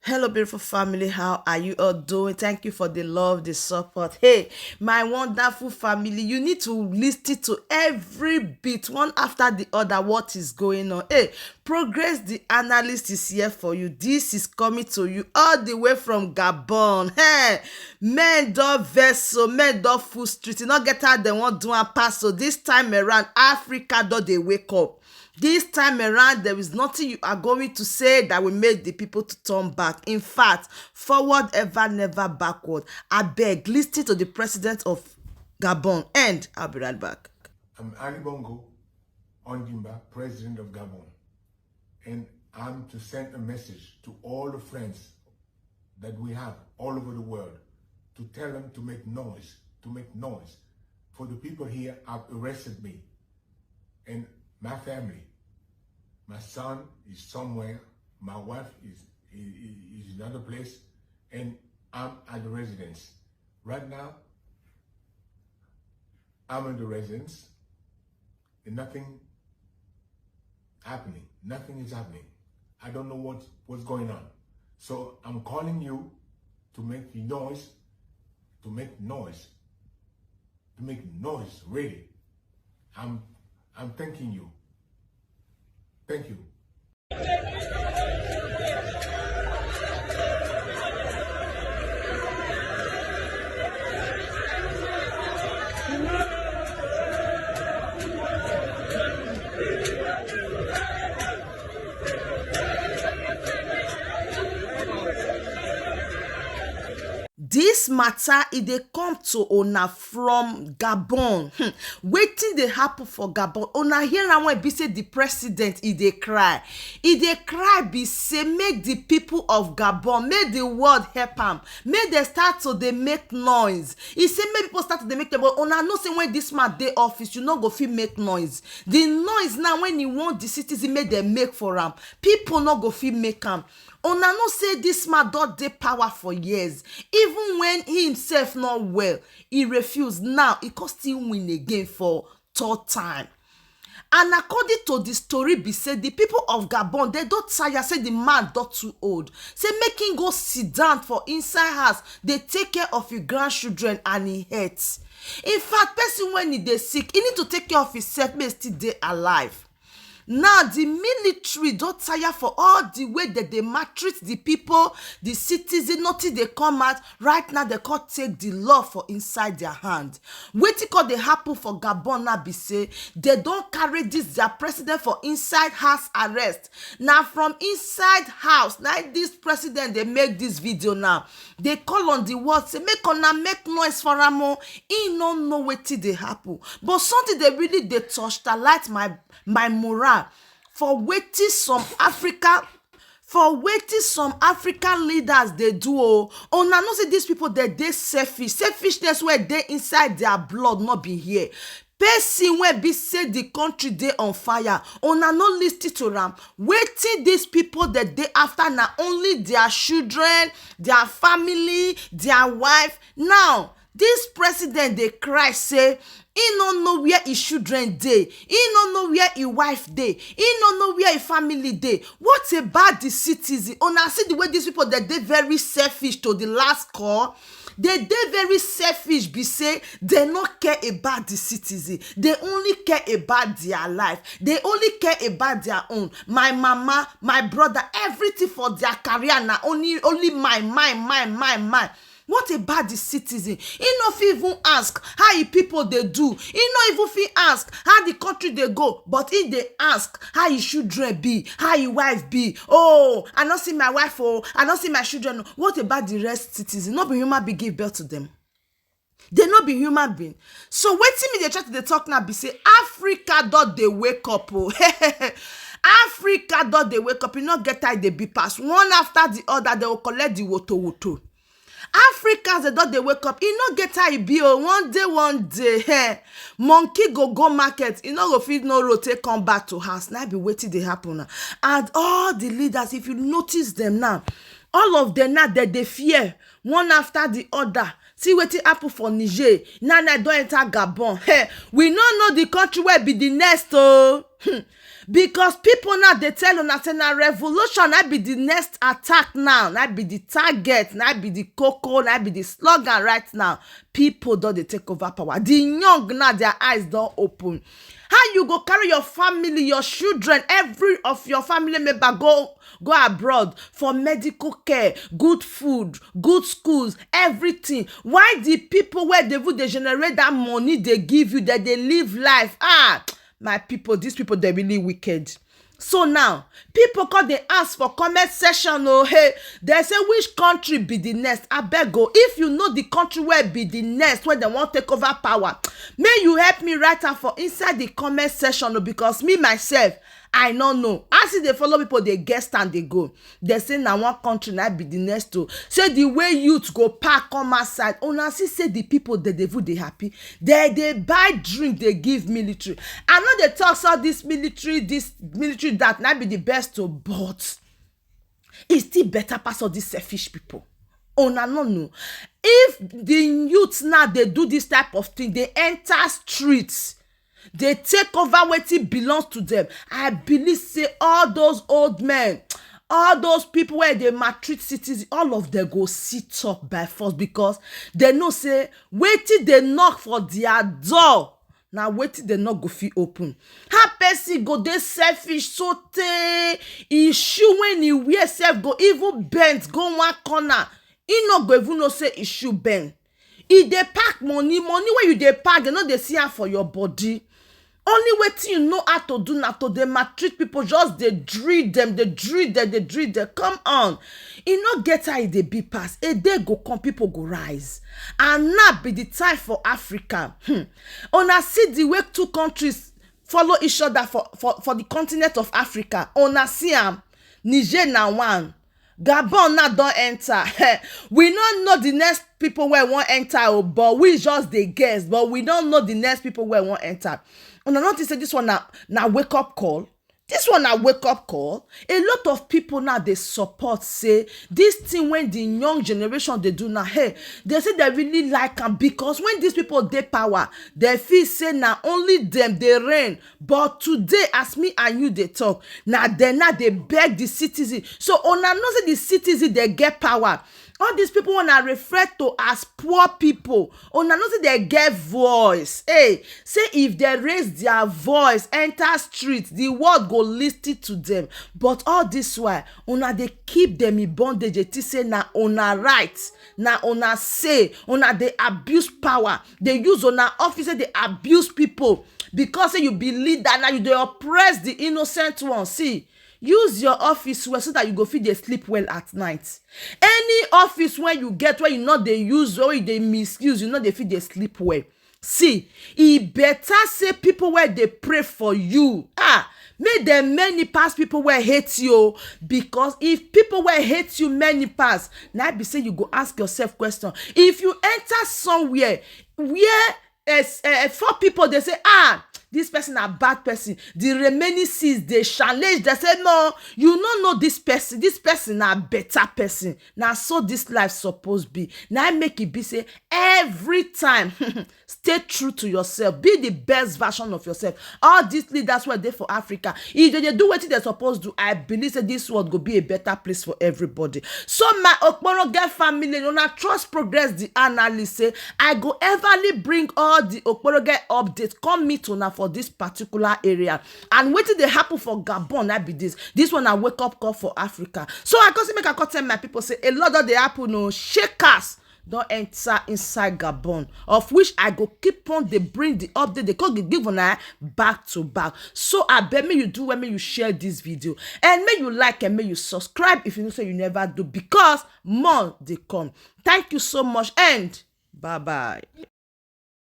Hello, beautiful family. How are you all doing? Thank you for the love, the support. Hey, my wonderful family, you need to listen to every bit, one after the other, what is going on. Hey, Progress the analyst is here for you. This is coming to you all the way from Gabon. Hey, men don vex so, men don full street. You no get how dem wan do am pass. So this time around, Africa don dey wake up. This time around, there is nothing you are going to say that will make the people to turn back. In fact, forward ever, never backward. I beg, listen to the president of Gabon, and I'll be right back. I'm Ali Bongo Ondimba, president of Gabon, and I'm to send a message to all the friends that we have all over the world to tell them to make noise, For the people here have arrested me and my family. My son is somewhere, my wife is in another place, and I'm at the residence. Right now, I'm in the residence, and nothing happening. Nothing is happening. I don't know what's going on. So I'm calling you to make noise, really. I'm thanking you. Thank you. Dis matter e dey come to una from Gabon. Wetin dey happen for Gabon? Una hear am when e be say the president e dey cry. E dey cry be say make the people of Gabon, make the world help am, make dem start to dey make noise. E say make people start to dey make noise, but una know say when dis man dey office, you no go fit make noise. The noise now when e want the citizen make dem make for am, people no go fit make am. Una know say dis man don dey power for years. Even when he himself not well, he refuse. Now he come still win again for third time. And according to the story be say the people of Gabon, they don tire, say the man don too old, say make him go sit down for inside house, dey take care of his grandchildren and him health. In fact, person when he dey sick, he need to take care of himself, make he still dey alive. Now the military don tire for all the way that they maltreat the people, the citizens, nothing they come out. Right now they can't take the law for inside their hand. Wetin come dey happen for Gabon now be say they don't carry this their president for inside house arrest. Now from inside house, now this president they make this video now. They call on the world say make una make noise for am o. He no know wetin dey happen, but something they really dey touch that light my morale for wetin some African leaders dey do o. Una know say these people dey selfishness wey dey inside their blood, not be here. Person wey be say the country dey on fire, una no lis ten to am. Wetin these people that dey after na only their children, their family, their wife. Now this president dey cry say he no know where his children dey, he no know where his wife dey, he no know where his family dey. What about the citizen? Una see the way these people dey very selfish to the last call. They dey very selfish be say they no care about the citizen. They only care about their life. They only care about their own. My mama, my brother, everything for their career na only mine. What about the citizen? He no fit even ask how the people they do. He no even fit ask how the country they go. But if they ask how his children be, how his wife be, oh, I not see my wife, oh, I not see my children. What about the rest citizen? Not be human being give birth to them. They not be human being. So wetin me they try to dey talk now be say Africa don dey wake up, oh. Africa don dey wake up. You not get how they be pass one after the other. They will collect the woto. Africans, they don dey wake up. E no get how e be o. One day, monkey go market. E no go fit no rotate come back to house. Now be wetin dey happen now. And all the leaders, if you notice them now, all of them now they fear one after the other. See wetin happen for Niger. Now don enter Gabon. We no know the country where be the next oh. because people now they tell una say na revolution na be the next attack now, na be the target, na be the koko, na be the slogan right now. People don dey take over power. The young now their eyes don open. How you go carry your family, your children, every of your family member go abroad for medical care, good food, good schools, everything? Why the people where they generate that money they give you, that they live life? My people, these people, they're really wicked. So now, people come they ask for comment section. Oh, hey, they say which country be the next? I beg go. If you know the country where be the next, where they want to take over power, may you help me write out for inside the comment section. Oh, because me myself, I don't know. As they follow people, they guess and they go. They say now one country now be the next to. Say the way youth go park come outside. Una see say the people they happy. They buy drink, they give military. I know they talk about this military that now be the best to, but it's still better pass all these selfish people. Una no know. If the youth now they do this type of thing, they enter streets. They take over wetin belongs to them. I believe say all those old men, all those people where they maltreat citizens, all of them go sit up by force, because they know say wetin they knock for their door, now wetin they not go fit open. How person go dey selfish so tey e shoe when he wear self go even bend go one corner, he no go even know say e shoe bend. E dey pack money wey you dey pack, they no dey see am for your body. Only wetin you know how to do na to dey maltreat people, just dey drill them. Come on, e no get how e dey be pass. A day go come, people go rise, and now be the time for Africa. Una see the way two countries follow each other for the continent of Africa. Una see am. Niger na one, Gabon now don enter. We no know the next people wey wan enter, but we just dey guess. But we don't know the next people wey wan enter. And I notice say this one now wake up call. This one now wake up call. A lot of people now they support say this thing when the young generation they do now. Hey, they say they really like them, because when these people they power, they feel say now only them they reign. But today, as me and you they talk, now they beg the citizen. So on know say the citizen they get power. All these people wanna refer to as poor people. Una know say they get voice. Hey, say if they raise their voice, enter streets, the world go listen to them. But all this while, una they keep them in bondage. They say na una right, na una say, una they abuse power. They use una officer, they abuse people, because say you be leader now, you they oppress the innocent one. See. Use your office well so that you go fit dey sleep well at night. Any office when you get where you not they use or they misuse, you know they fit dey sleep well. See, e better say people where they pray for you. Make them many pass people where hate you, because if people where hate you many pass, now be say you go ask yourself question. If you enter somewhere where 4 people they say this person a bad person, the remaining 6 they challenge, they say no, you no know this person a better person. Now so this life supposed be. Now make it be say every time stay true to yourself, be the best version of yourself. All these leaders were there for Africa, if they do what they're supposed to, I believe that this world will be a better place for everybody. So my Okporoge family, una trust progress the analyst say I go everly bring all the Okporoge updates come meet una for this particular area. And wetin dey happen for Gabon, I be this one a wake up call for Africa. So I go see make I tell my people say a lot of the happen, no shakers don't enter inside Gabon, of which I go keep on they bring the update, they could give on back to back. So I bet me you do when you share this video, and may you like and may you subscribe if you know say you never do, because more they come. Thank you so much and bye bye.